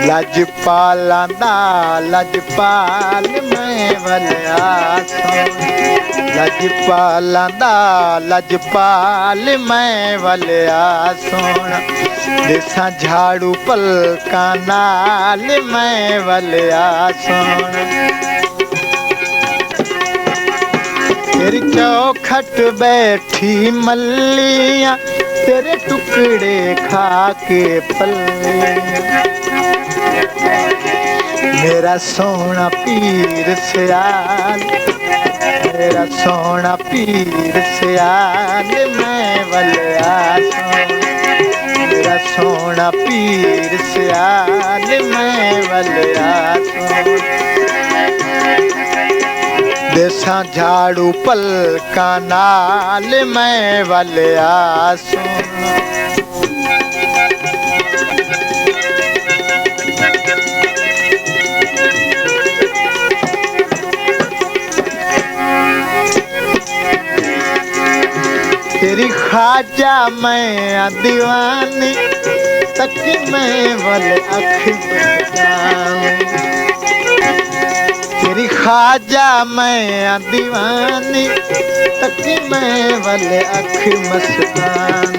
लजपालां दा लजपाल मैं वलिया सोना। लजपालां दा लजपाल मैं वलिया सोना। दिसां झाड़ू पलकां नाल मैं वलिया सोना। तेरी चौखट बैठी मल्लियां तेरे टुकड़े खा के पल्लियां। मेरा सोना पीर सियाल मेरा सोना पीर सियाल मैं वलिया सोना। मेरा सोना पीर सियाल मैं वलिया सोना। देसां झाड़ू पलकां नाल मैं वलिया सोना। तेरी ख्वाजा मैं दीवानी तक मैं वल अख बचाऊं। तेरी ख्वाजा मैं दीवानी तक मैं वल अख मस्तान।